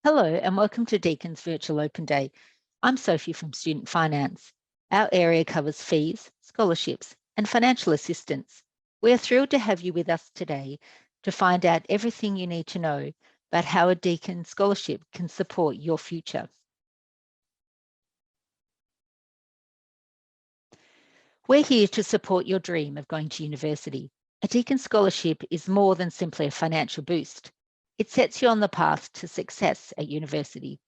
Hello and welcome to Deakin's Virtual Open Day. I'm Sophie from Student Finance. Our area covers fees, scholarships and financial assistance. We're thrilled to have you with us today to find out everything you need to know about how a Deakin scholarship can support your future. We're here to support your dream of going to university. A Deakin scholarship is more than simply a financial boost. It sets you on the path to success at university.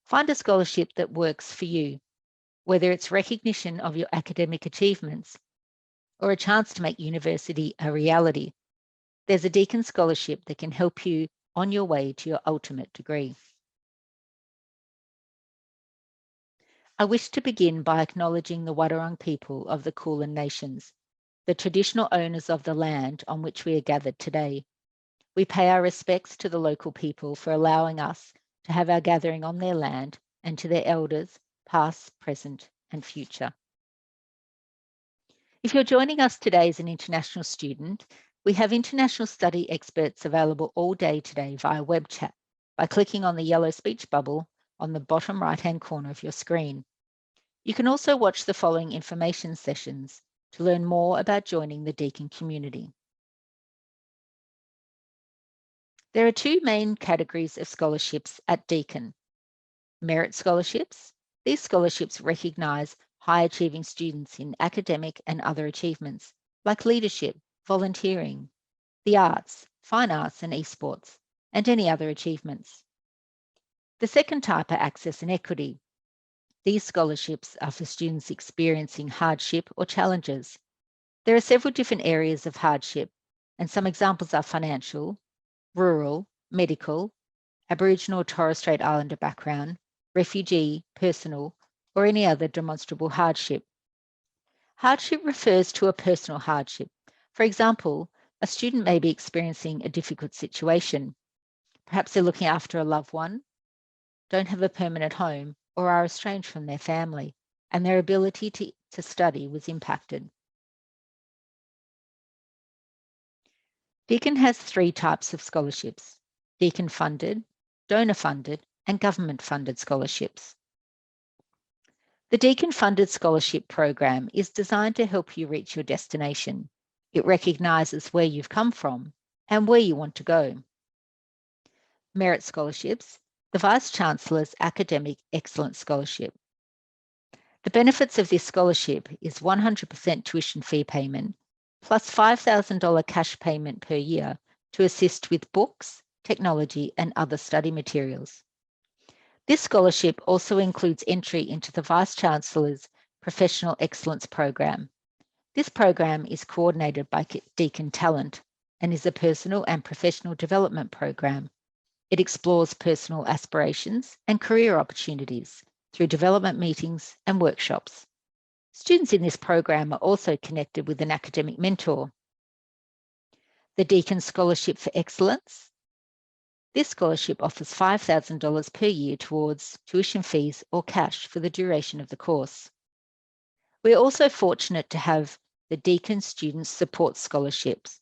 Find a scholarship that works for you, whether it's recognition of your academic achievements or a chance to make university a reality. There's a Deakin scholarship that can help you on your way to your ultimate degree. I wish to begin by acknowledging the Wadawurrung people of the Kulin Nations, the traditional owners of the land on which we are gathered today. We pay our respects to the local people for allowing us to have our gathering on their land and to their elders, past, present, and future. If you're joining us today as an international student, we have international study experts available all day today via web chat by clicking on the yellow speech bubble on the bottom right-hand corner of your screen. You can also watch the following information sessions to learn more about joining the Deakin community. There are two main categories of scholarships at Deakin. Merit scholarships. These scholarships recognise high-achieving students in academic and other achievements, like leadership, volunteering, the arts, fine arts and esports, and any other achievements. The second type are access and equity. These scholarships are for students experiencing hardship or challenges. There are several different areas of hardship, and some examples are financial, rural, medical, Aboriginal or Torres Strait Islander background, refugee, personal, or any other demonstrable hardship. Hardship refers to a personal hardship. For example, a student may be experiencing a difficult situation. Perhaps they're looking after a loved one, don't have a permanent home, or are estranged from their family, and their ability to study was impacted. Deakin has three types of scholarships: Deakin funded, donor funded, and government funded scholarships. The Deakin funded scholarship program is designed to help you reach your destination. It recognises where you've come from and where you want to go. Merit scholarships, the Vice-Chancellor's Academic Excellence Scholarship. The benefits of this scholarship is 100% tuition fee payment plus $5,000 cash payment per year to assist with books, technology, and other study materials. This scholarship also includes entry into the Vice-Chancellor's Professional Excellence Program. This program is coordinated by Deakin Talent and is a personal and professional development program. It explores personal aspirations and career opportunities through development meetings and workshops. Students in this program are also connected with an academic mentor. The Deakin Scholarship for Excellence. This scholarship offers $5,000 per year towards tuition fees or cash for the duration of the course. We are also fortunate to have the Deakin Student Support Scholarships.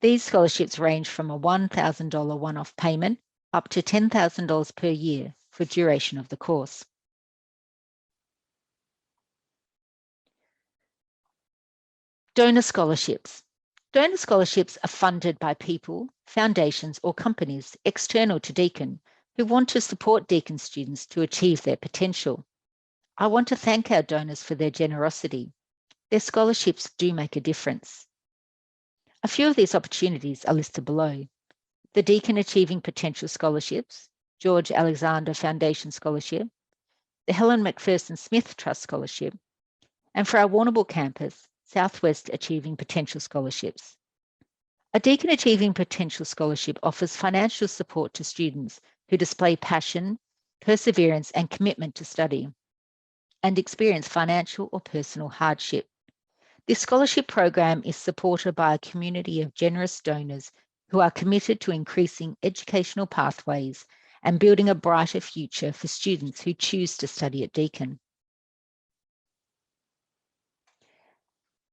These scholarships range from a $1,000 one-off payment up to $10,000 per year for duration of the course. Donor scholarships. Donor scholarships are funded by people, foundations, or companies external to Deakin who want to support Deakin students to achieve their potential. I want to thank our donors for their generosity. Their scholarships do make a difference. A few of these opportunities are listed below. The Deakin Achieving Potential Scholarships, George Alexander Foundation Scholarship, the Helen McPherson Smith Trust Scholarship, and for our Warrnambool campus, Southwest Achieving Potential Scholarships. A Deakin Achieving Potential Scholarship offers financial support to students who display passion, perseverance, and commitment to study and experience financial or personal hardship. This scholarship program is supported by a community of generous donors who are committed to increasing educational pathways and building a brighter future for students who choose to study at Deakin.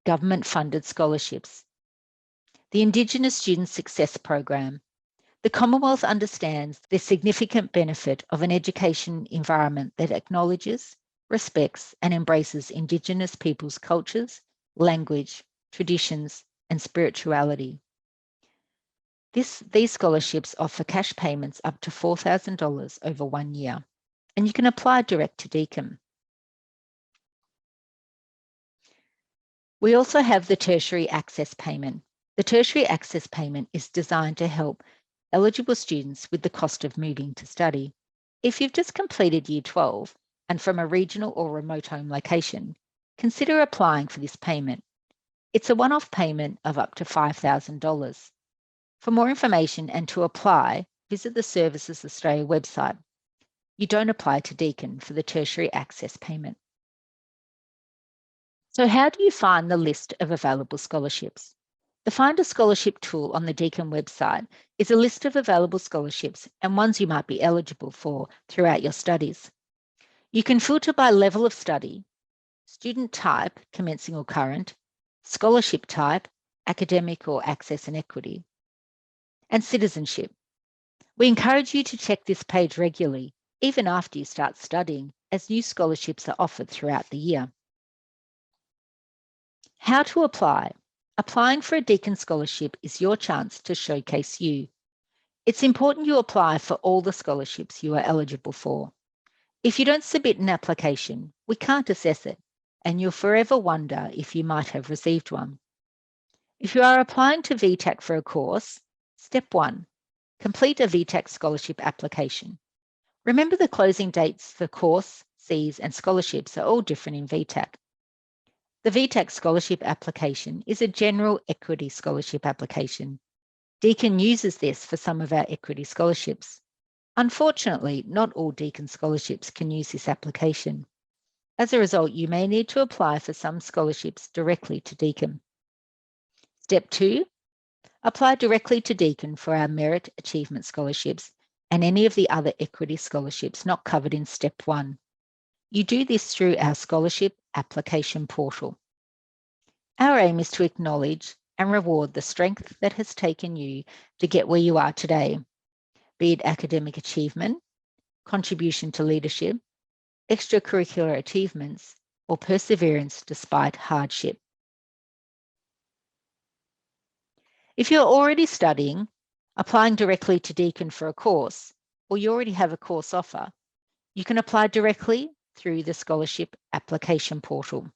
Government-funded scholarships. The Indigenous Student Success Program. The Commonwealth understands the significant benefit of an education environment that acknowledges, respects, and embraces Indigenous peoples' cultures, language, traditions, and spirituality. These scholarships offer cash payments up to $4,000 over 1 year, and you can apply direct to Deakin. We also have the Tertiary Access Payment. The Tertiary Access Payment is designed to help eligible students with the cost of moving to study. If you've just completed Year 12 and from a regional or remote home location, consider applying for this payment. It's a one-off payment of up to $5,000. For more information and to apply, visit the Services Australia website. You don't apply to Deakin for the Tertiary Access Payment. So how do you find the list of available scholarships? The Find a Scholarship tool on the Deakin website is a list of available scholarships and ones you might be eligible for throughout your studies. You can filter by level of study, student type, commencing or current, scholarship type, academic or access and equity, and citizenship. We encourage you to check this page regularly, even after you start studying, as new scholarships are offered throughout the year. How to apply? Applying for a Deakin scholarship is your chance to showcase you. It's important you apply for all the scholarships you are eligible for. If you don't submit an application, we can't assess it, and you'll forever wonder if you might have received one. If you are applying to VTAC for a course, step 1, complete a VTAC scholarship application. Remember the closing dates for course, Cs, and scholarships are all different in VTAC. The VTAC scholarship application is a general equity scholarship application. Deakin uses this for some of our equity scholarships. Unfortunately, not all Deakin scholarships can use this application. As a result, you may need to apply for some scholarships directly to Deakin. Step 2, apply directly to Deakin for our Merit Achievement Scholarships and any of the other equity scholarships not covered in Step 1. You do this through our scholarship application portal. Our aim is to acknowledge and reward the strength that has taken you to get where you are today, be it academic achievement, contribution to leadership, extracurricular achievements, or perseverance despite hardship. If you're already studying, applying directly to Deakin for a course, or you already have a course offer, you can apply directly through the scholarship application portal.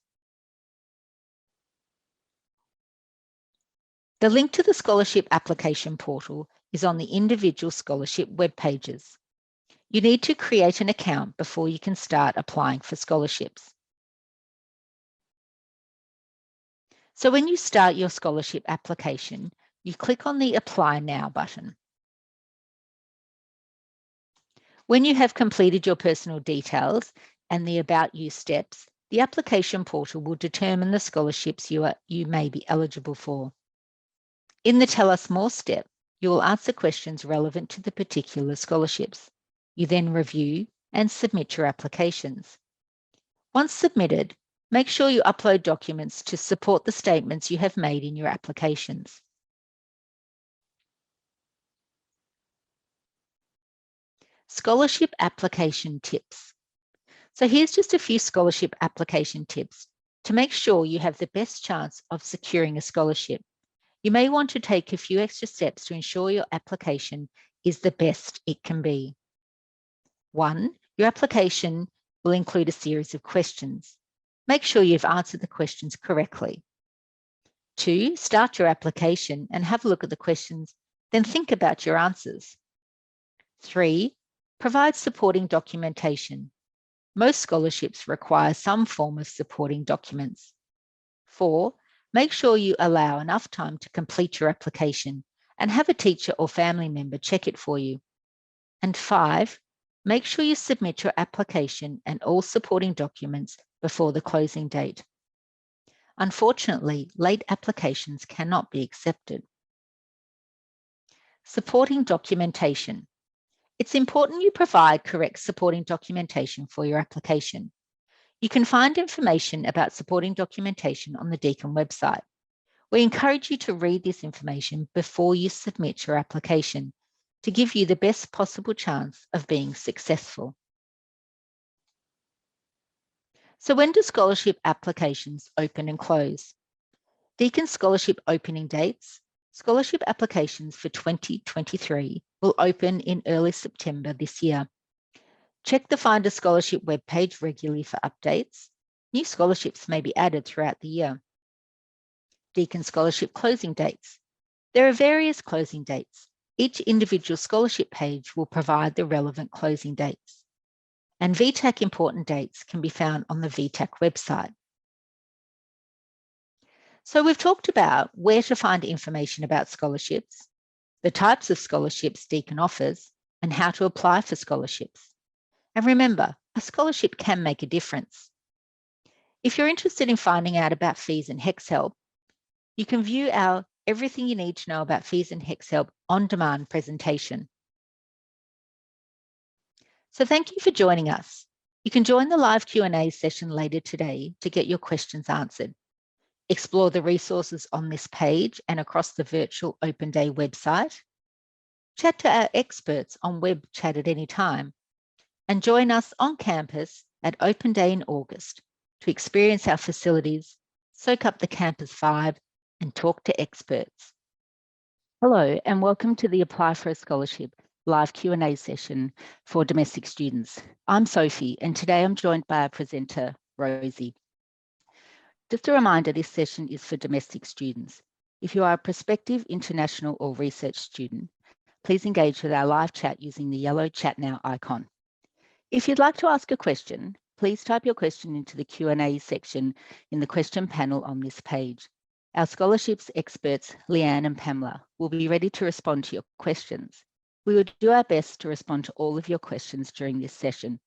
The link to the scholarship application portal is on the individual scholarship web pages. You need to create an account before you can start applying for scholarships. So when you start your scholarship application, you click on the Apply Now button. When you have completed your personal details and the About You steps, the application portal will determine the scholarships you may be eligible for. In the Tell Us More step, you will answer questions relevant to the particular scholarships. You then review and submit your applications. Once submitted, make sure you upload documents to support the statements you have made in your applications. Scholarship application tips. So here's just a few scholarship application tips to make sure you have the best chance of securing a scholarship. You may want to take a few extra steps to ensure your application is the best it can be. 1, your application will include a series of questions. Make sure you've answered the questions correctly. 2, start your application and have a look at the questions, then think about your answers. 3, provide supporting documentation. Most scholarships require some form of supporting documents. 4, make sure you allow enough time to complete your application and have a teacher or family member check it for you. And 5, make sure you submit your application and all supporting documents before the closing date. Unfortunately, late applications cannot be accepted. Supporting documentation. It's important you provide correct supporting documentation for your application. You can find information about supporting documentation on the Deakin website. We encourage you to read this information before you submit your application, to give you the best possible chance of being successful. So when do scholarship applications open and close? Deakin Scholarship opening dates. Scholarship applications for 2023 will open in early September this year. Check the Find a Scholarship webpage regularly for updates. New scholarships may be added throughout the year. Deakin Scholarship closing dates. There are various closing dates. Each individual scholarship page will provide the relevant closing dates. And VTAC important dates can be found on the VTAC website. So we've talked about where to find information about scholarships, the types of scholarships Deakin offers, and how to apply for scholarships. And remember, a scholarship can make a difference. If you're interested in finding out about fees and HECS help, you can view our Everything You Need to Know About Fees and HECS Help on-demand presentation. So thank you for joining us. You can join the live Q&A session later today to get your questions answered. Explore the resources on this page and across the virtual Open Day website. Chat to our experts on web chat at any time, and join us on campus at Open Day in August to experience our facilities, soak up the campus vibe, and talk to experts. Hello, and welcome to the Apply for a Scholarship live Q&A session for domestic students. I'm Sophie, and today I'm joined by our presenter, Rosie. Just a reminder, this session is for domestic students. If you are a prospective international or research student, please engage with our live chat using the yellow Chat Now icon. If you'd like to ask a question, please type your question into the Q&A section in the question panel on this page. Our scholarships experts, Leanne and Pamela, will be ready to respond to your questions. We will do our best to respond to all of your questions during this session.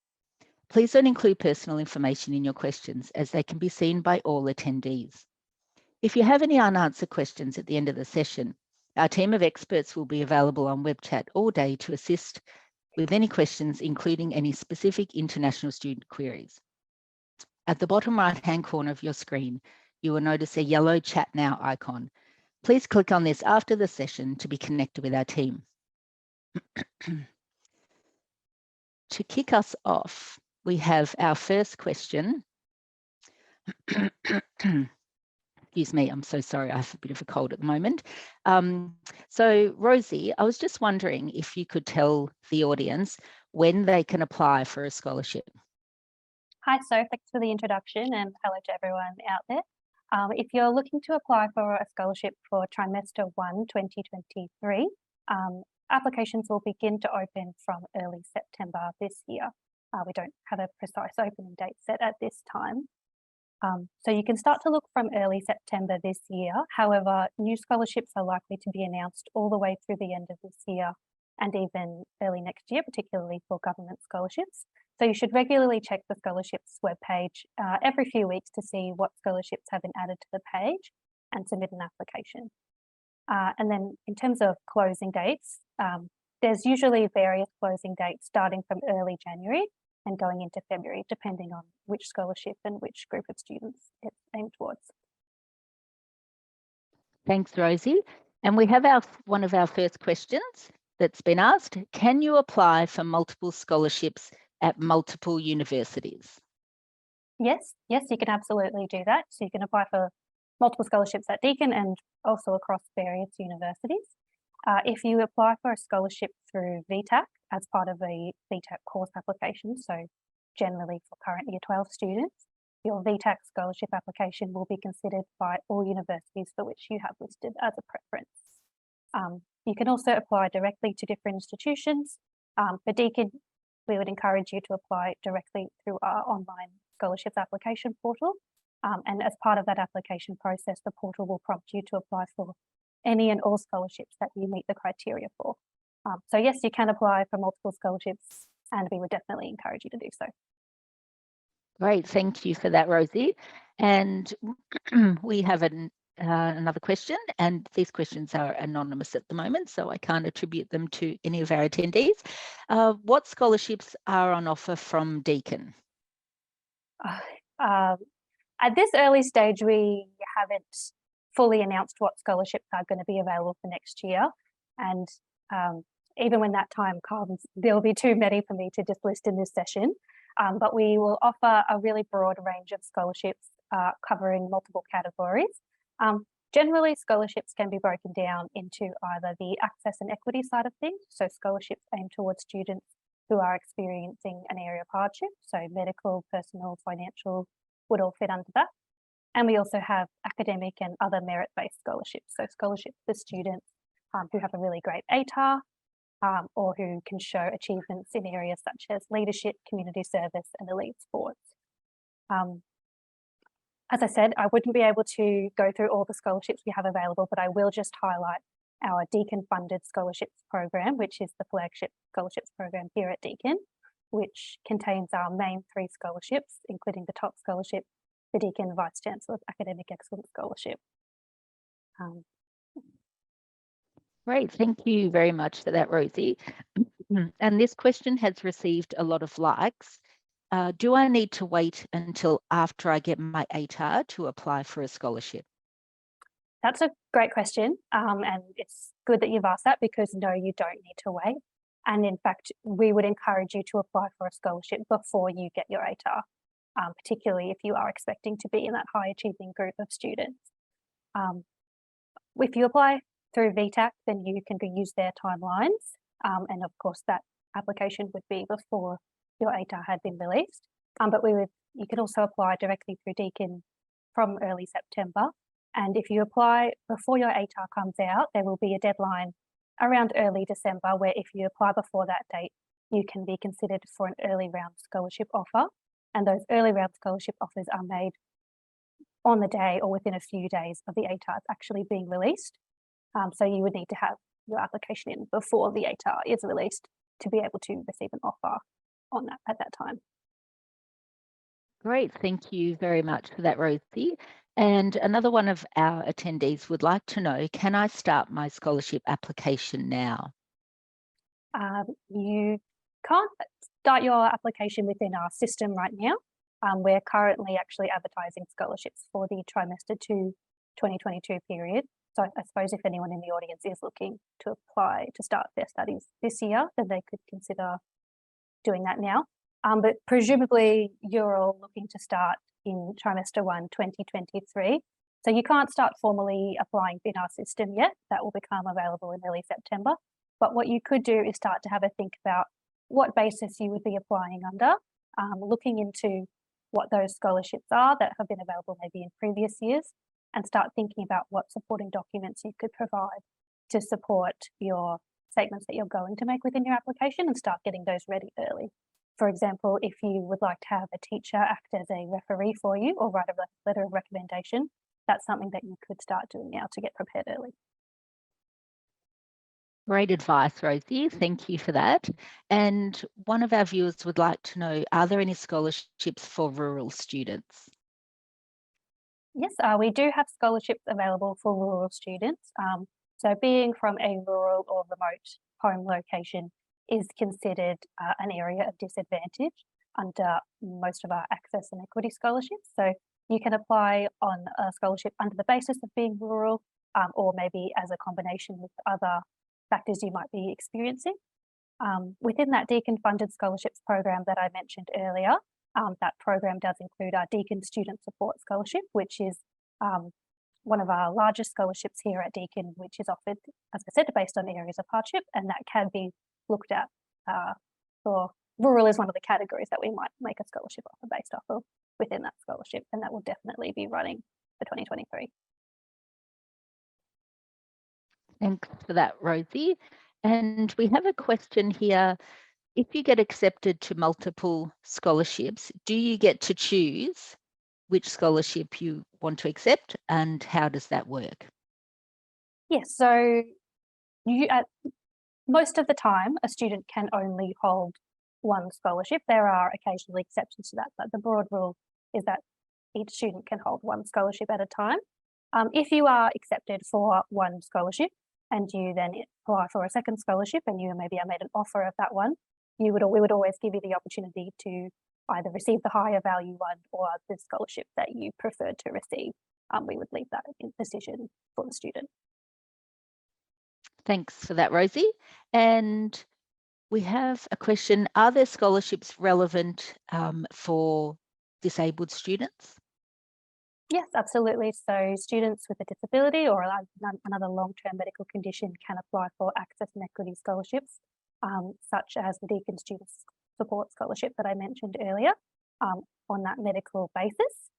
Please don't include personal information in your questions, as they can be seen by all attendees. If you have any unanswered questions at the end of the session, our team of experts will be available on web chat all day to assist with any questions, including any specific international student queries. At the bottom right-hand corner of your screen, you will notice a yellow Chat Now icon. Please click on this after the session to be connected with our team. To kick us off, we have our first question. Excuse me, I'm so sorry, I have a bit of a cold at the moment. So Rosie, I was just wondering if you could tell the audience when they can apply for a scholarship. Hi, so thanks for the introduction and hello to everyone out there. If you're looking to apply for a scholarship for trimester 1, 2023, applications will begin to open from early September this year. We don't have a precise opening date set at this time. So you can start to look from early September this year. However, new scholarships are likely to be announced all the way through the end of this year and even early next year, particularly for government scholarships. So you should regularly check the scholarships webpage every few weeks to see what scholarships have been added to the page and submit an application. And then in terms of closing dates, there's usually various closing dates starting from early January and going into February, depending on which scholarship and which group of students it's aimed towards. Thanks, Rosie. And we have one of our first questions that's been asked. Can you apply for multiple scholarships at multiple universities? Yes, you can absolutely do that. So you can apply for multiple scholarships at Deakin and also across various universities. If you apply for a scholarship through VTAC as part of a VTAC course application, so generally for current Year 12 students, your VTAC scholarship application will be considered by all universities for which you have listed as a preference. You can also apply directly to different institutions. For Deakin, we would encourage you to apply directly through our online scholarships application portal. And as part of that application process, the portal will prompt you to apply for any and all scholarships that you meet the criteria for. So yes, you can apply for multiple scholarships, and we would definitely encourage you to do so. Great, thank you for that, Rosie. And we have another question, and these questions are anonymous at the moment, so I can't attribute them to any of our attendees. What scholarships are on offer from Deakin? At this early stage, we haven't fully announced what scholarships are going to be available for next year. And even when that time comes, there'll be too many for me to just list in this session. But we will offer a really broad range of scholarships covering multiple categories. Generally, scholarships can be broken down into either the access and equity side of things, so scholarships aimed towards students who are experiencing an area of hardship, so medical, personal, financial would all fit under that. And we also have academic and other merit-based scholarships, so scholarships for students who have a really great ATAR or who can show achievements in areas such as leadership, community service and elite sports. As I said, I wouldn't be able to go through all the scholarships we have available, but I will just highlight our Deakin funded scholarships program, which is the flagship scholarships program here at Deakin, which contains our main 3 scholarships, including the top scholarship, the Deakin Vice Chancellor's Academic Excellence Scholarship. Great, thank you very much for that, Rosie. And this question has received a lot of likes. Do I need to wait until after I get my ATAR to apply for a scholarship? That's a great question. And it's good that you've asked that, because no, you don't need to wait. And in fact, we would encourage you to apply for a scholarship before you get your ATAR, particularly if you are expecting to be in that high achieving group of students. If you apply through VTAC, then you can use their timelines. And of course, that application would be before your ATAR had been released. But you can also apply directly through Deakin from early September. And if you apply before your ATAR comes out, there will be a deadline around early December, where if you apply before that date, you can be considered for an early round scholarship offer. And those early round scholarship offers are made on the day or within a few days of the ATAR actually being released. So you would need to have your application in before the ATAR is released to be able to receive an offer on that at that time. Great, thank you very much for that, Rosie. And another one of our attendees would like to know, can I start my scholarship application now? You can't start your application within our system right now. We're currently actually advertising scholarships for the trimester 2 2022 period. So I suppose if anyone in the audience is looking to apply to start their studies this year, then they could consider doing that now. But presumably you're all looking to start in trimester 1 2023. So you can't start formally applying in our system yet. That will become available in early September. But what you could do is start to have a think about what basis you would be applying under, looking into what those scholarships are that have been available maybe in previous years, and start thinking about what supporting documents you could provide to support your statements that you're going to make within your application, and start getting those ready early. For example, if you would like to have a teacher act as a referee for you or write a letter of recommendation, that's something that you could start doing now to get prepared early. Great advice, Rosie. Thank you for that. And one of our viewers would like to know, are there any scholarships for rural students? Yes, we do have scholarships available for rural students. So being from a rural or remote home location is considered an area of disadvantage under most of our access and equity scholarships. So you can apply on a scholarship under the basis of being rural, or maybe as a combination with other factors you might be experiencing. Within that Deakin funded scholarships program that I mentioned earlier, that program does include our Deakin Student Support Scholarship, which is one of our largest scholarships here at Deakin, which is offered, as I said, based on areas of hardship, and that can be looked at for rural is one of the categories that we might make a scholarship offer based off of within that scholarship, and that will definitely be running for 2023. Thanks for that, Rosie. And we have a question here. If you get accepted to multiple scholarships, do you get to choose which scholarship you want to accept, and how does that work? Yes, so most of the time, a student can only hold one scholarship. There are occasionally exceptions to that, but the broad rule is that each student can hold one scholarship at a time. If you are accepted for one scholarship and you then apply for a second scholarship and you maybe are made an offer of that one, we would always give you the opportunity to either receive the higher value one or the scholarship that you preferred to receive. We would leave that decision for the student. Thanks for that, Rosie. And we have a question. Are there scholarships relevant for disabled students? Yes, absolutely. So students with a disability or another long-term medical condition can apply for access and equity scholarships, such as the Deakin Student Support Scholarship that I mentioned earlier, on that medical basis.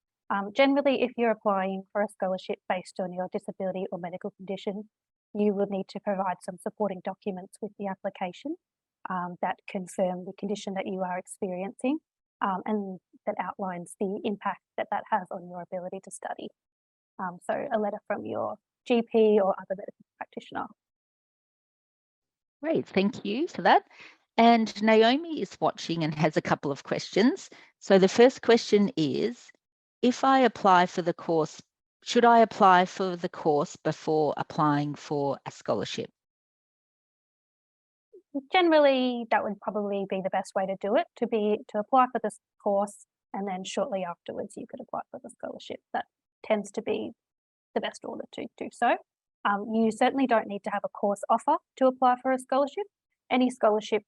Generally, if you're applying for a scholarship based on your disability or medical condition, you will need to provide some supporting documents with the application that confirm the condition that you are experiencing, and that outlines the impact that that has on your ability to study. So a letter from your GP or other medical practitioner. Great, thank you for that. And Naomi is watching and has a couple of questions. So the first question is, if I apply for the course, should I apply for the course before applying for a scholarship? Generally, that would probably be the best way to do it, to apply for this course, and then shortly afterwards you could apply for the scholarship. That tends to be the best order to do so. You certainly don't need to have a course offer to apply for a scholarship. Any scholarship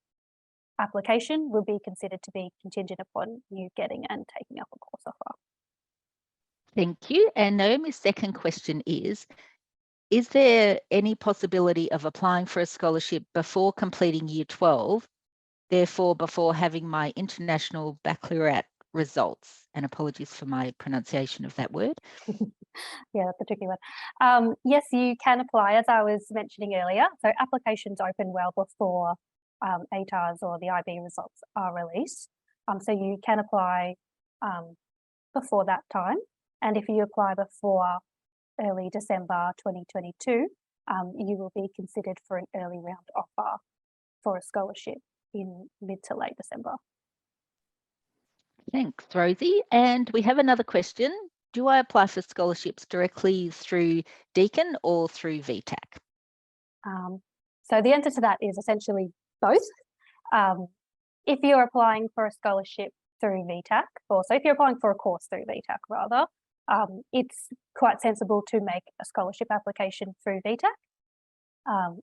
application will be considered to be contingent upon you getting and taking up a course offer. Thank you. And Naomi's second question is there any possibility of applying for a scholarship before completing year 12, therefore before having my international baccalaureate results? And apologies for my pronunciation of that word. Yeah, that's a tricky one. Yes, you can apply, as I was mentioning earlier. So applications open well before ATARs or the IB results are released. So you can apply before that time. And if you apply before early December 2022, you will be considered for an early round offer for a scholarship in mid to late December. Thanks, Rosie. And we have another question. Do I apply for scholarships directly through Deakin or through VTAC? So the answer to that is essentially both. If you're applying for a scholarship through VTAC, or so if you're applying for a course through VTAC rather, it's quite sensible to make a scholarship application through VTAC.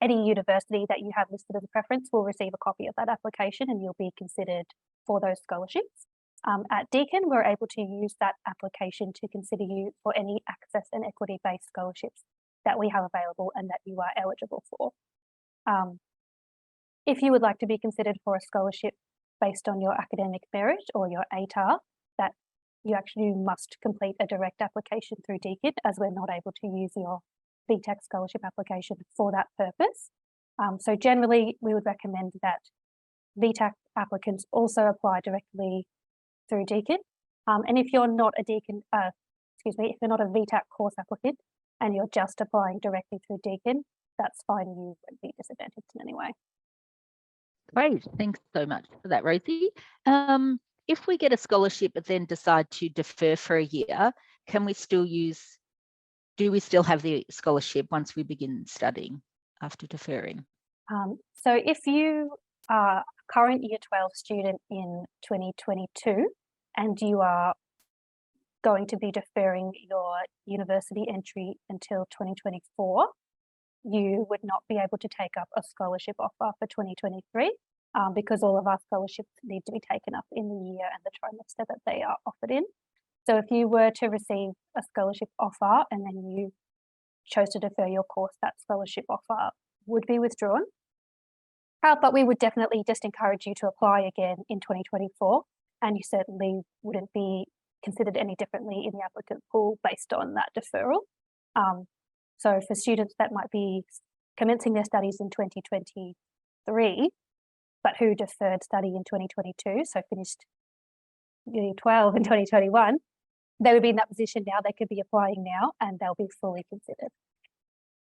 Any university that you have listed as a preference will receive a copy of that application and you'll be considered for those scholarships. At Deakin, we're able to use that application to consider you for any access and equity-based scholarships that we have available and that you are eligible for. If you would like to be considered for a scholarship based on your academic merit or your ATAR, that you actually must complete a direct application through Deakin, as we're not able to use your VTAC scholarship application for that purpose. So generally, we would recommend that VTAC applicants also apply directly through Deakin. And if you're not a Deakin, if you're not a VTAC course applicant and you're just applying directly through Deakin, that's fine. You won't be disadvantaged in any way. Great, thanks so much for that, Rosie. If we get a scholarship but then decide to defer for a year, can we still do we still have the scholarship once we begin studying after deferring? So if you are a current Year 12 student in 2022 and you are going to be deferring your university entry until 2024, you would not be able to take up a scholarship offer for 2023 because all of our scholarships need to be taken up in the year and the trimester that they are offered in. So if you were to receive a scholarship offer and then you chose to defer your course, that scholarship offer would be withdrawn. But we would definitely just encourage you to apply again in 2024, and you certainly wouldn't be considered any differently in the applicant pool based on that deferral. So for students that might be commencing their studies in 2023, but who deferred study in 2022, so finished Year 12 in 2021, they would be in that position now. They could be applying now and they'll be fully considered.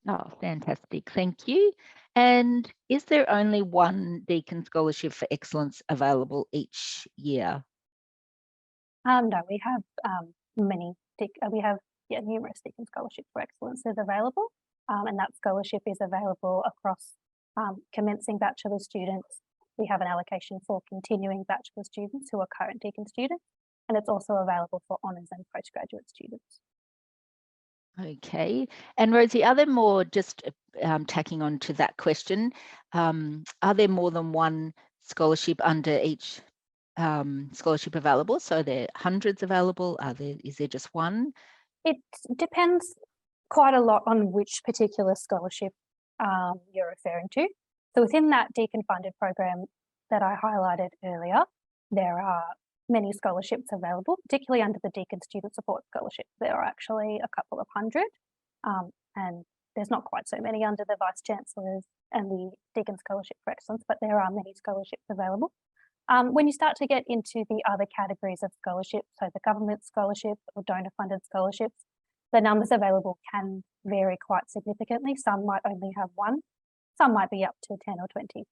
Oh, fantastic. Thank you. And is there only one Deakin Scholarship for Excellence available each year? No, we have numerous Deakin Scholarship for Excellences available, and that scholarship is available across commencing bachelor students. We have an allocation for continuing bachelor students who are current Deakin students, and it's also available for honours and postgraduate students. Okay. And Rosie, are there more, just tacking on to that question, are there more than one scholarship under each scholarship available? So are there hundreds available? Is there just one? It depends quite a lot on which particular scholarship you're referring to. So within that Deakin funded program that I highlighted earlier, there are many scholarships available, particularly under the Deakin Student Support Scholarship. There are actually a couple of hundred, and there's not quite so many under the Vice Chancellors and the Deakin Scholarship for Excellence, but there are many scholarships available. When you start to get into the other categories of scholarships, so the government scholarship or donor funded scholarships, the numbers available can vary quite significantly. Some might only have one, some might be up to 10 or 20.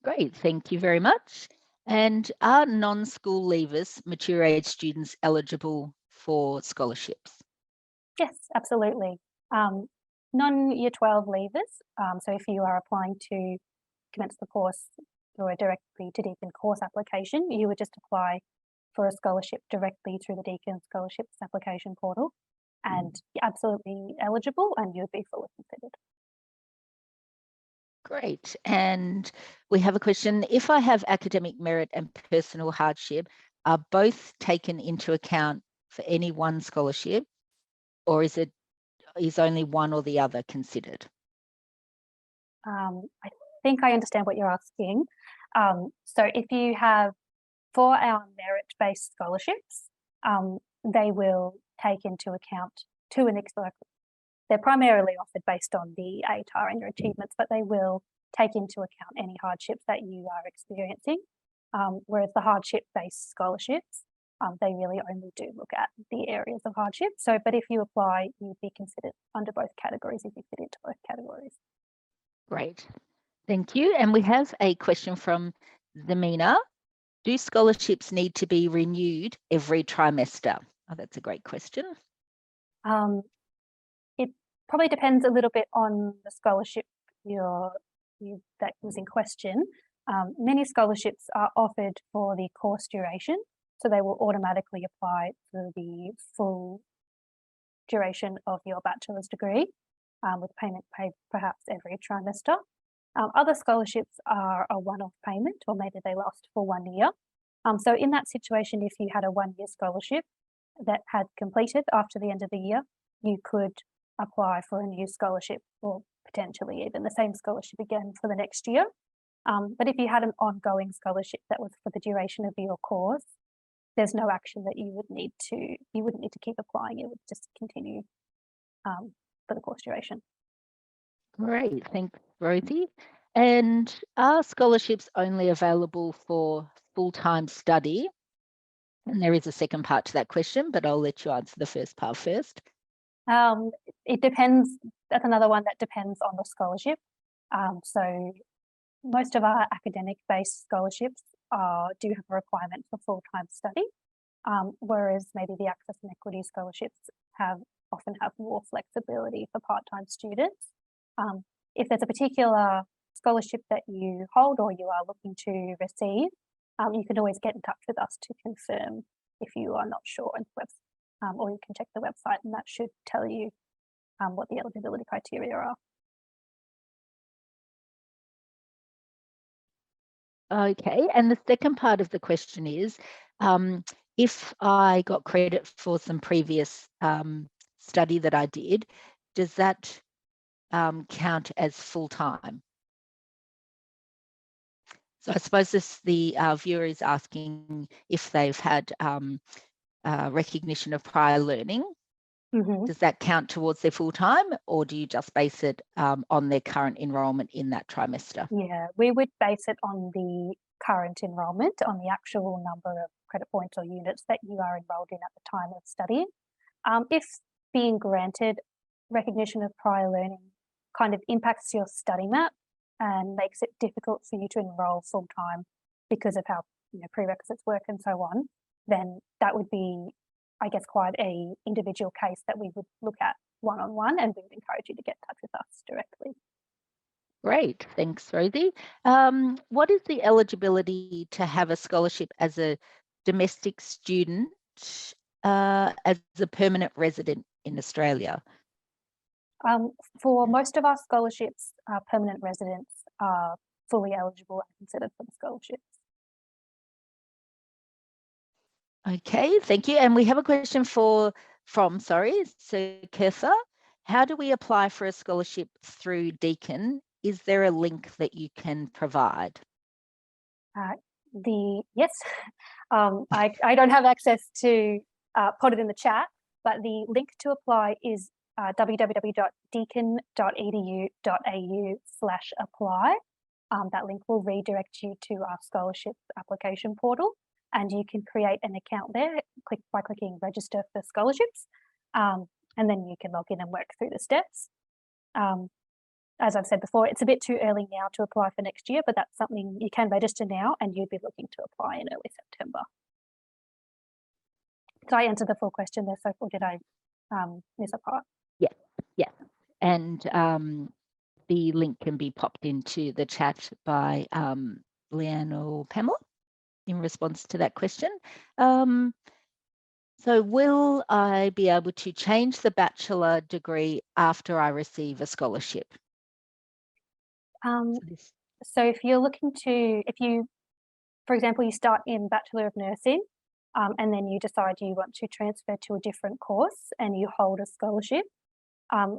Great, thank you very much. And are non-school leavers, mature age students, eligible for scholarships? Yes, absolutely. Non-Year 12 leavers, so if you are applying to commence the course through a directly to Deakin course application, you would just apply for a scholarship directly through the Deakin Scholarships application portal, and you're absolutely eligible and you'd be fully considered. Great. And we have a question. If I have academic merit and personal hardship, are both taken into account for any one scholarship, or is only one or the other considered? I think I understand what you're asking. So if you have, for our merit-based scholarships, they will take into account to an extent. They're primarily offered based on the ATAR and your achievements, but they will take into account any hardships that you are experiencing. Whereas the hardship-based scholarships, they really only do look at the areas of hardship. So, but if you apply, you'd be considered under both categories if you fit into both categories. Great. Thank you. And we have a question from Zamina. Do scholarships need to be renewed every trimester? Oh, that's a great question. It probably depends a little bit on the scholarship that was in question. Many scholarships are offered for the course duration, so they will automatically apply for the full duration of your bachelor's degree, with payment paid perhaps every trimester. Other scholarships are a one-off payment, or maybe they last for 1 year. So in that situation, if you had a 1-year scholarship that had completed after the end of the year, you could apply for a new scholarship, or potentially even the same scholarship again for the next year. But if you had an ongoing scholarship that was for the duration of your course, there's no action that you wouldn't need to keep applying. It would just continue for the course duration. Great, thanks, Rosie. And are scholarships only available for full-time study? And there is a second part to that question, but I'll let you answer the first part first. It depends. That's another one that depends on the scholarship. So most of our academic-based scholarships do have a requirement for full-time study, whereas maybe the Access and Equity scholarships often have more flexibility for part-time students. If there's a particular scholarship that you hold or you are looking to receive, you can always get in touch with us to confirm if you are not sure, or you can check the website and that should tell you what the eligibility criteria are. Okay, and the second part of the question is, if I got credit for some previous study that I did, does that count as full-time? So I suppose the viewer is asking if they've had recognition of prior learning. Mm-hmm. Does that count towards their full-time, or do you just base it on their current enrolment in that trimester? Yeah, we would base it on the current enrolment, on the actual number of credit points or units that you are enrolled in at the time of studying. If being granted recognition of prior learning kind of impacts your study map and makes it difficult for you to enroll full-time because of how prerequisites work and so on, then that would be, I guess, quite a individual case that we would look at one-on-one, and we would encourage you to get in touch with us directly. Great, thanks, Rosie. What is the eligibility to have a scholarship as a domestic student, as a permanent resident in Australia? For most of our scholarships, permanent residents are fully eligible and considered for the scholarships. Okay, thank you. And we have a question from Kirtha. How do we apply for a scholarship through Deakin? Is there a link that you can provide? Yes, I don't have access to put it in the chat, but the link to apply is www.deakin.edu.au/apply. That link will redirect you to our scholarship application portal, and you can create an account there by clicking register for scholarships, and then you can log in and work through the steps. As I've said before, it's a bit too early now to apply for next year, but that's something you can register now and you'd be looking to apply in early September. Did I answer the full question there, Soph, or did I miss a part? Yeah. And the link can be popped into the chat by Leanne or Pamela in response to that question. So will I be able to change the bachelor degree after I receive a scholarship? So if you're looking to, for example, you start in Bachelor of Nursing, and then you decide you want to transfer to a different course and you hold a scholarship,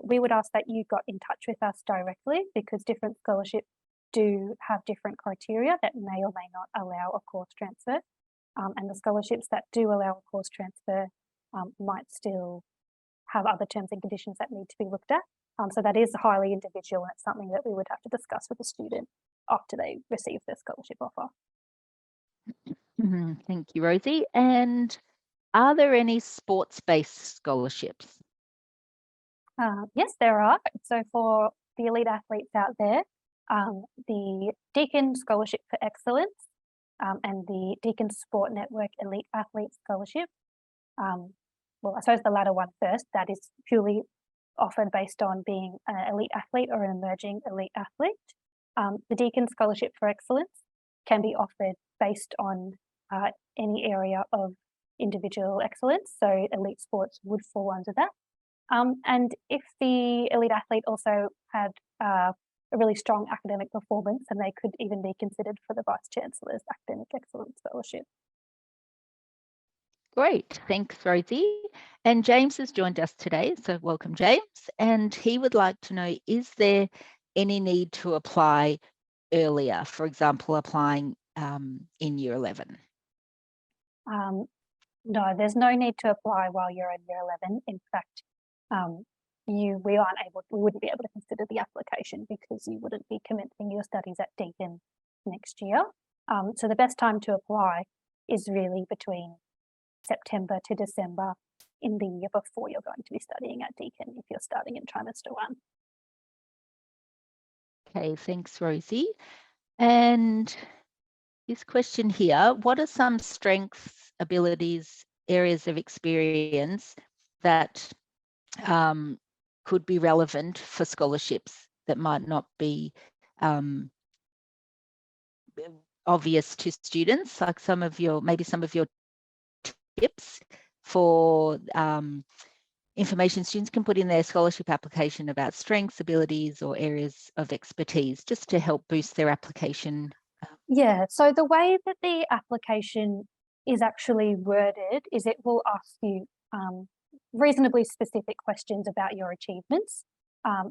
we would ask that you got in touch with us directly, because different scholarships do have different criteria that may or may not allow a course transfer. And the scholarships that do allow a course transfer might still have other terms and conditions that need to be looked at. So that is highly individual, and it's something that we would have to discuss with the student after they receive their scholarship offer. Thank you, Rosie. And are there any sports-based scholarships? Yes, there are. So for the elite athletes out there, the Deakin Scholarship for Excellence and the Deakin Sport Network Elite Athlete Scholarship. Well, I suppose the latter one first, that is purely offered based on being an elite athlete or an emerging elite athlete. The Deakin Scholarship for Excellence can be offered based on any area of individual excellence, so elite sports would fall under that. And if the elite athlete also had a really strong academic performance, then they could even be considered for the Vice Chancellor's Academic Excellence Scholarship. Great, thanks, Rosie. And James has joined us today, so welcome, James. And he would like to know, is there any need to apply earlier, for example, applying in Year 11? No, there's no need to apply while you're in Year 11. In fact, we wouldn't be able to consider the application because you wouldn't be commencing your studies at Deakin next year. So the best time to apply is really between September to December in the year before you're going to be studying at Deakin, if you're starting in trimester 1. Okay, thanks, Rosie. And this question here, what are some strengths, abilities, areas of experience that could be relevant for scholarships that might not be obvious to students, like maybe some of your tips for information students can put in their scholarship application about strengths, abilities, or areas of expertise, just to help boost their application? Yeah, so the way that the application is actually worded is it will ask you reasonably specific questions about your achievements.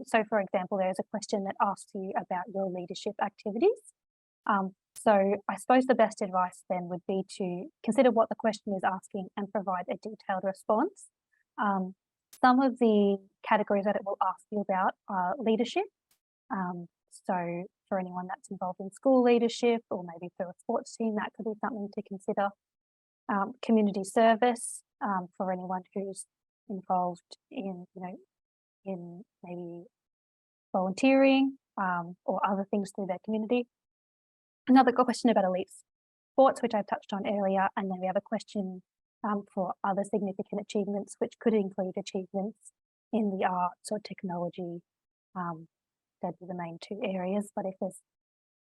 So for example, there's a question that asks you about your leadership activities. So I suppose the best advice then would be to consider what the question is asking and provide a detailed response. Some of the categories that it will ask you about are leadership. So for anyone that's involved in school leadership or maybe through a sports team, that could be something to consider. Community service, for anyone who's involved in, in maybe volunteering or other things through their community. Another question about elite sports, which I've touched on earlier, and then we have a question for other significant achievements, which could include achievements in the arts or technology. That'd be the main 2 areas, but if there's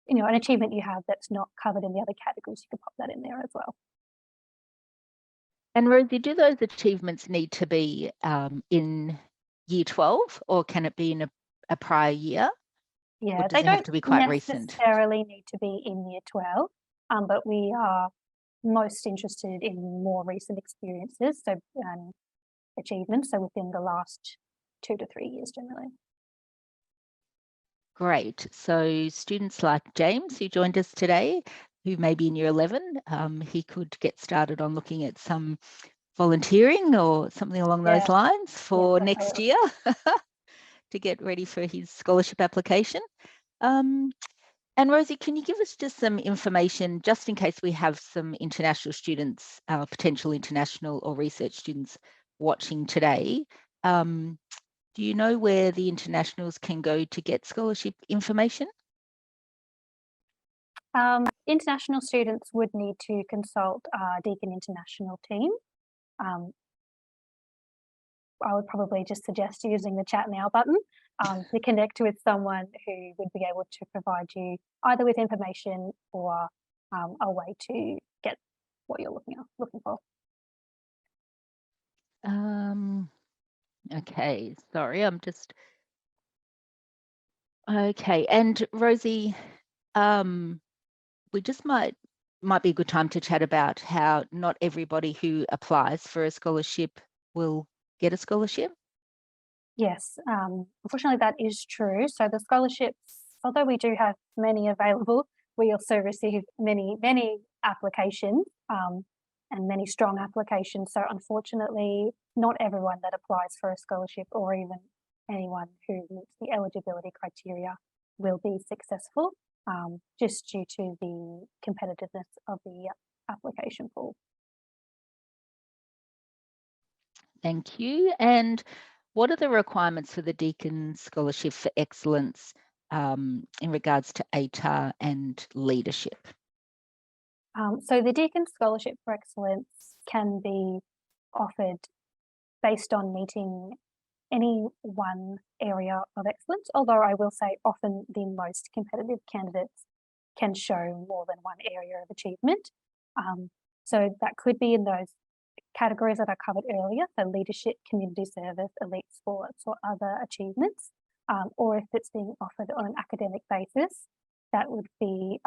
an achievement you have that's not covered in the other categories, you can pop that in there as well. And Rosie, do those achievements need to be in year 12, or can it be in a prior year? Yeah, Or does they it have don't to be quite recent? necessarily need to be in year 12, but we are most interested in more recent experiences, so achievements, so within the last 2 to 3 years generally. Great. So students like James, who joined us today, who may be in year 11, he could get started on looking at some volunteering or something along those lines for next year to get ready for his scholarship application. And Rosie, can you give us just some information, just in case we have some international students, potential international or research students watching today? Do you know where the internationals can go to get scholarship information? International students would need to consult our Deakin International team. I would probably just suggest using the chat now button to connect with someone who would be able to provide you either with information or a way to get what you're looking for. Okay, sorry, I'm just... Okay, and Rosie, we just might be a good time to chat about how not everybody who applies for a scholarship will get a scholarship. Yes, unfortunately that is true. So the scholarships, although we do have many available, we also receive many applications and many strong applications. So unfortunately, not everyone that applies for a scholarship or even anyone who meets the eligibility criteria will be successful, just due to the competitiveness of the application pool. Thank you. And what are the requirements for the Deakin Scholarship for Excellence in regards to ATAR and leadership? So the Deakin Scholarship for Excellence can be offered based on meeting any one area of excellence, although I will say often the most competitive candidates can show more than one area of achievement. So that could be in those categories that I covered earlier, so leadership, community service, elite sports, or other achievements, or if it's being offered on an academic basis, that would be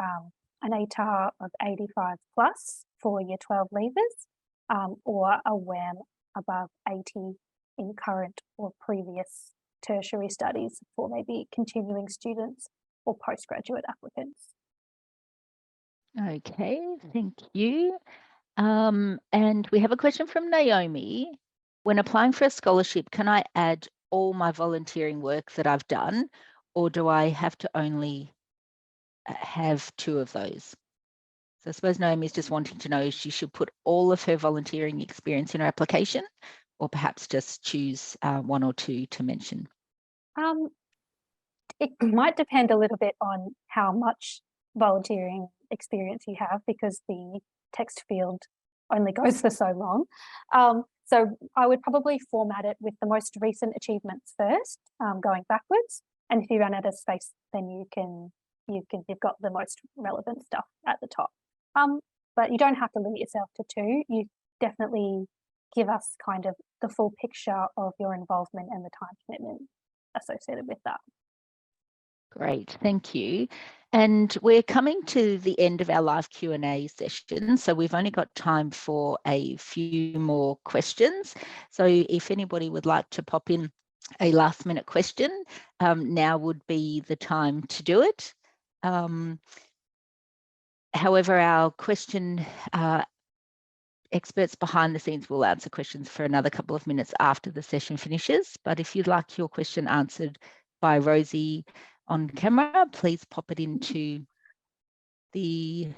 an ATAR of 85 plus for year 12 leavers, or a WAM above 80 in current or previous tertiary studies for maybe continuing students or postgraduate applicants. Okay, thank you. And we have a question from Naomi. When applying for a scholarship, can I add all my volunteering work that I've done, or do I have to only have 2 of those? So I suppose Naomi is just wanting to know if she should put all of her volunteering experience in her application, or perhaps just choose 1 or 2 to mention. It might depend a little bit on how much volunteering experience you have, because the text field only goes for so long. So I would probably format it with the most recent achievements first, going backwards. And if you run out of space, then you've got the most relevant stuff at the top. But you don't have to limit yourself to 2. You definitely give us kind of the full picture of your involvement and the time commitment associated with that. Great, thank you. And we're coming to the end of our live Q&A session, so we've only got time for a few more questions. So if anybody would like to pop in a last minute question, now would be the time to do it. However, our question experts behind the scenes will answer questions for another couple of minutes after the session finishes. But if you'd like your question answered by Rosie on camera, please pop it into the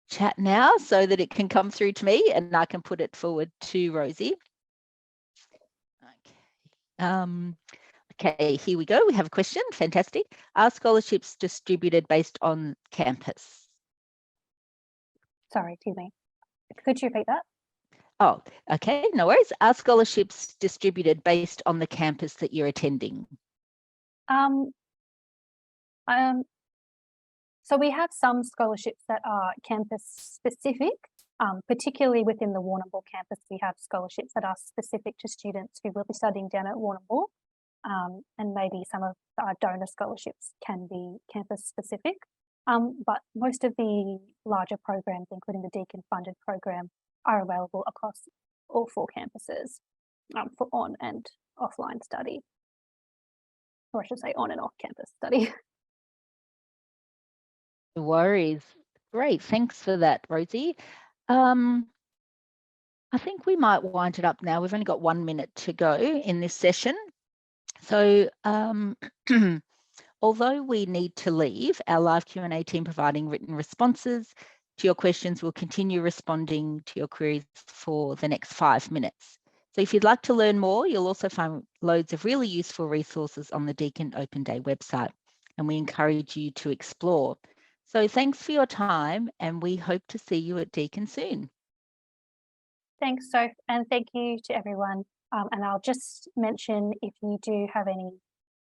chat now so that it can come through to me and I can put it forward to Rosie. Okay, here we go. We have a question. Fantastic. Are scholarships distributed based on campus? Sorry, excuse me. Could you repeat that? Oh, okay, no worries. Are scholarships distributed based on the campus that you're attending? So we have some scholarships that are campus specific. Particularly within the Warrnambool campus, we have scholarships that are specific to students who will be studying down at Warrnambool, and maybe some of our donor scholarships can be campus specific. But most of the larger programs, including the Deakin funded program, are available across all 4 campuses for on and offline study, or I should say on and off campus study. No worries. Great. Thanks for that, Rosie. I think we might wind it up now. We've only got 1 minute to go in this session. So although we need to leave, our live Q&A team providing written responses to your questions will continue responding to your queries for the next 5 minutes. So if you'd like to learn more, you'll also find loads of really useful resources on the Deakin Open Day website, and we encourage you to explore. So thanks for your time, and we hope to see you at Deakin soon. Thanks, Soph, and thank you to everyone. And I'll just mention, if you do have any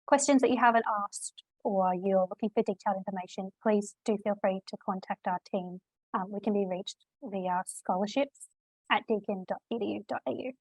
questions that you haven't asked or you're looking for detailed information, please do feel free to contact our team. We can be reached via scholarships@deakin.edu.au.